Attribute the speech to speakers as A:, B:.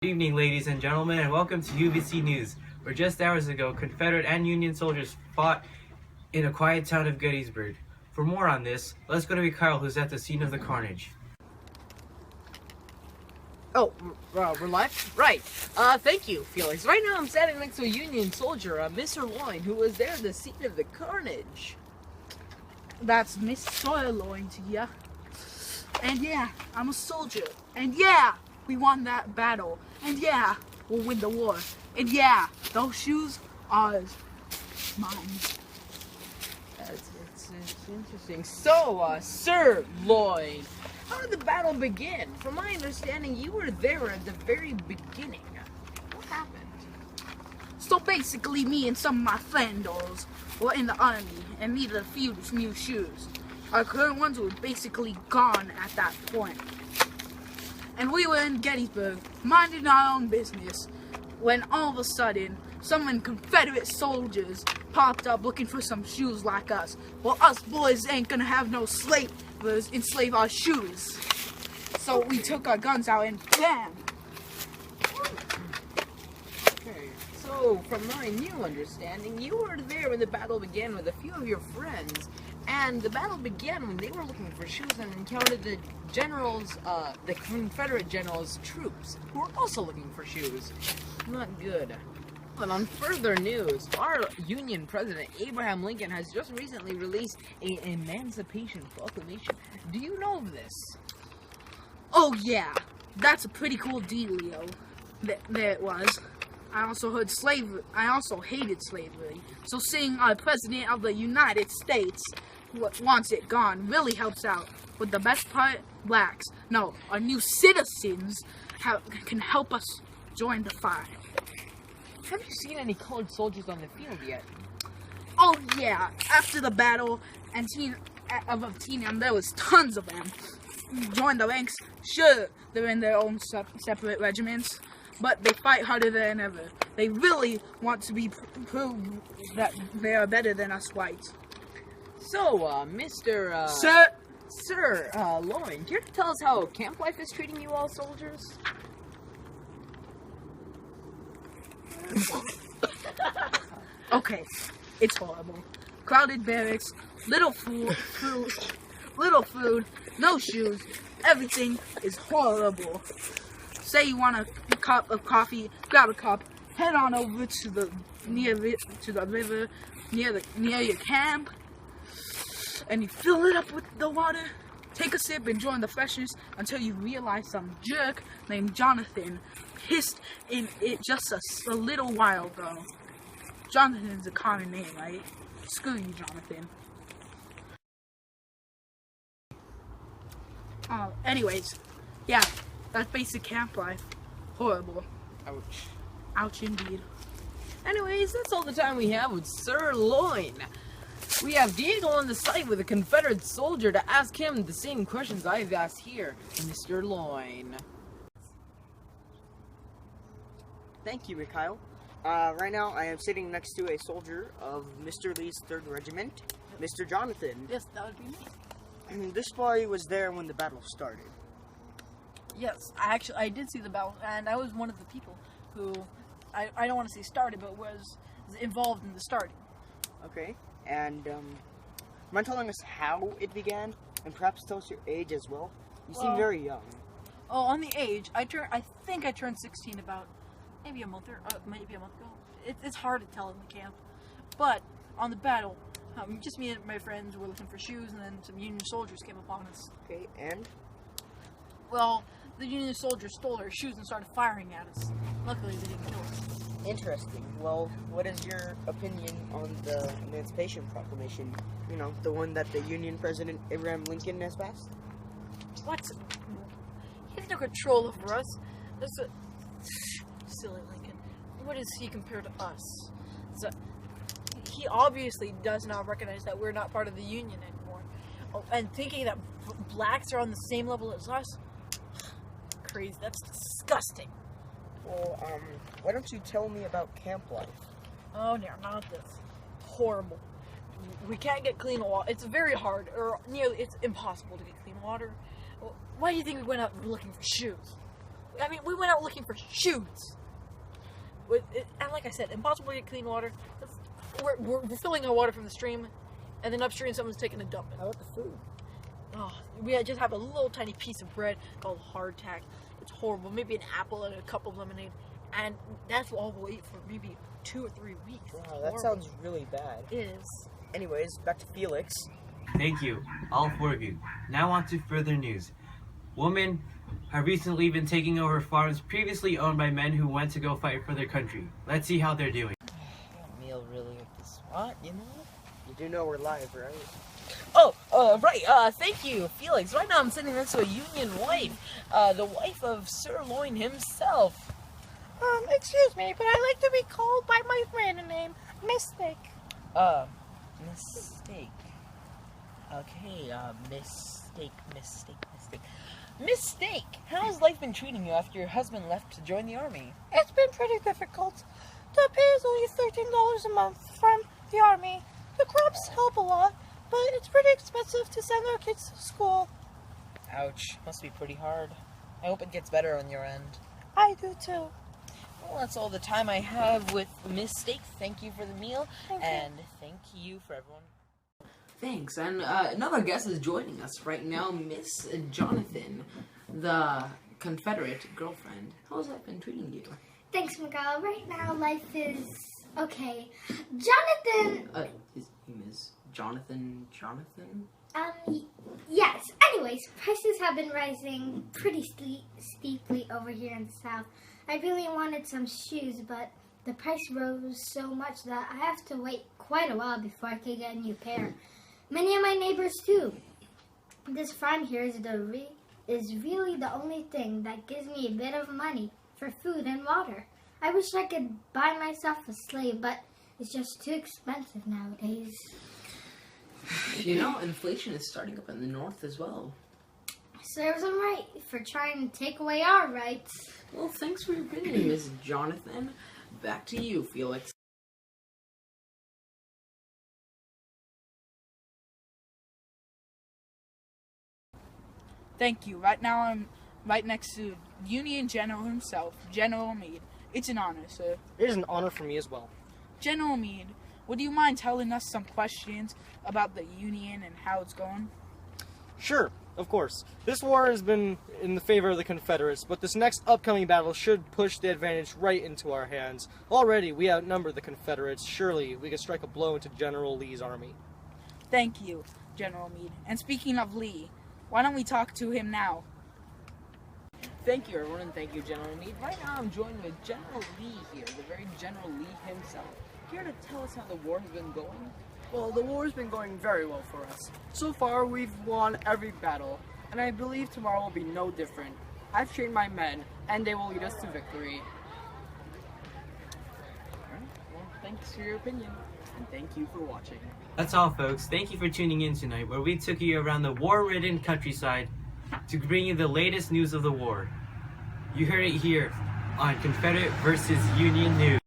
A: Good evening, ladies and gentlemen, and welcome to UBC News, where just hours ago, Confederate and Union soldiers fought in a quiet town of Gettysburg. For more on this, let's go to Mikhail, who's at the scene of the carnage.
B: Oh, we're live? Right. Thank you, Felix. Right now I'm standing next to a Union soldier, Mr. Loin, who was there at the scene of the carnage.
C: That's Miss Sirloin to ya. And yeah, I'm a soldier. And yeah, we won that battle. And yeah, we'll win the war. And yeah, those shoes are mine.
B: It's interesting. So, Sir Loin, how did the battle begin? From my understanding, you were there at the very beginning. What happened?
C: So basically, me and some of my friendos were in the army and needed a few new shoes. Our current ones were basically gone at that point. And we were in Gettysburg, minding our own business, when all of a sudden, some Confederate soldiers popped up looking for some shoes like us. Well, us boys ain't gonna have no slavers enslave our shoes. So we took our guns out and bam!
B: Okay, so from my new understanding, you were there when the battle began with a few of your friends. And the battle began when they were looking for shoes and encountered the the Confederate general's troops, who were also looking for shoes. Not good. But on further news, our Union President, Abraham Lincoln, has just recently released an Emancipation Proclamation. Do you know of this?
C: Oh yeah, that's a pretty cool dealio. There it was. I also hated slavery. So seeing our President of the United States wants it gone really helps out. But the best part, our new citizens can help us join the fight.
B: Have you seen any colored soldiers on the field yet?
C: Oh yeah, after the battle of Antietam, there was tons of them. Joined the ranks. Sure, they're in their own separate regiments, but they fight harder than ever. They really want to prove that they are better than us whites.
B: So, Mr. Sir Loin, care to tell us how camp life is treating you all soldiers?
C: Okay, it's horrible. Crowded barracks, little food, no shoes. Everything is horrible. Say you want a cup of coffee, grab a cup, head on over to the river near your camp, and you fill it up with the water. Take a sip, enjoy the freshness until you realize some jerk named Jonathan pissed in it just a little while ago. Jonathan's a common name, right? Screw you, Jonathan. Anyways, yeah, that's basic camp life. Horrible.
B: Ouch.
C: Ouch indeed.
B: Anyways, that's all the time we have with Sir Loin. We have Diego on the site with a Confederate soldier to ask him the same questions I've asked here, Mr. Loin.
D: Thank you, Mikhail. Right now, I am sitting next to a soldier of Mr. Lee's 3rd Regiment, Mr. Jonathan.
C: Yes, that would be me.
D: This boy was there when the battle started.
E: Yes, I did see the battle, and I was one of the people who, I don't want to say started, but was involved in the starting.
D: Okay, and mind telling us how it began, and perhaps tell us your age as well? You seem very young.
E: Oh, on the age, I think I turned 16 about maybe a month ago. It's hard to tell in the camp, but on the battle, just me and my friends were looking for shoes, and then some Union soldiers came upon us.
D: Okay, and?
E: Well, the Union soldiers stole our shoes and started firing at us. Luckily, they didn't kill us.
D: Interesting. Well, what is your opinion on the Emancipation Proclamation? You know, the one that the Union President Abraham Lincoln has passed?
E: What? He has no control over us. That's a silly Lincoln. What is he compared to us? He obviously does not recognize that we're not part of the Union anymore. Oh, and thinking that blacks are on the same level as us? Crazy. That's disgusting.
D: Well, why don't you tell me about camp life?
E: Oh, no, not this. Horrible. We can't get clean water. It's very hard, or nearly, it's impossible to get clean water. Why do you think we went out looking for shoes? I mean, we went out looking for shoes. And like I said, impossible to get clean water. We're filling our water from the stream, and then upstream someone's taking a dump.
D: How about the food?
E: Oh, we just have a little tiny piece of bread called hardtack. It's horrible. Maybe an apple and a cup of lemonade, and that's all we'll eat for maybe 2 or 3 weeks.
D: Wow,
E: It's
D: that
E: horrible.
D: sounds really bad.
E: It is.
D: Anyways, back to Felix.
A: Thank you, all 4 of you. Now on to further news. Women have recently been taking over farms previously owned by men who went to go fight for their country. Let's see how they're doing.
D: That meal really at the spot, you know? You do know we're live, right?
B: Right, thank you, Felix. Right now I'm sitting next to a Union wife, the wife of Sirloin himself.
C: Excuse me, but I like to be called by my maiden name, Mistake.
B: Mistake. Okay, mistake. Mistake, how's life been treating you after your husband left to join the army?
C: It's been pretty difficult. The pay is only $13 a month from the army. The crops help a lot, but it's pretty expensive to send our kids to school.
B: Ouch, must be pretty hard. I hope it gets better on your end.
C: I do too.
B: Well, that's all the time I have with Mistake. Thank you for the meal,
C: Thank you.
B: and thank you for everyone. Thanks, and another guest is joining us right now, Miss Jonathan, the Confederate girlfriend. How's that been treating you?
F: Thanks, Miguel. Right now, life is okay. Jonathan,
B: His name is Jonathan.
F: yes. Anyways, prices have been rising pretty steeply over here in the South. I really wanted some shoes, but the price rose so much that I have to wait quite a while before I can get a new pair. Many of my neighbors too. This farm here is really the only thing that gives me a bit of money for food and water. I wish I could buy myself a slave, but it's just too expensive nowadays.
B: You know, inflation is starting up in the north as well.
F: Serves them right for trying to take away our rights.
B: Well, thanks for your opinion, Miss Jonathan. Back to you, Felix.
C: Thank you. Right now I'm right next to Union General himself, General Meade. It's an honor, sir.
G: It is an honor for me as well.
C: General Meade, would you mind telling us some questions about the Union and how it's going?
G: Sure, of course. This war has been in the favor of the Confederates, but this next upcoming battle should push the advantage right into our hands. Already, we outnumber the Confederates. Surely, we could strike a blow into General Lee's army.
C: Thank you, General Meade. And speaking of Lee, why don't we talk to him now?
B: Thank you, everyone, and thank you, General Meade. Right now, I'm joined with General Lee here, the very General Lee himself, here to tell us how the war has been going.
H: Well, the war's been going very well for us. So far, we've won every battle, and I believe tomorrow will be no different. I've trained my men, and they will lead us to victory.
B: Alright, well, thanks for your opinion, and thank you for watching.
A: That's all, folks. Thank you for tuning in tonight, where we took you around the war-ridden countryside to bring you the latest news of the war. You heard it here on Confederate versus Union News.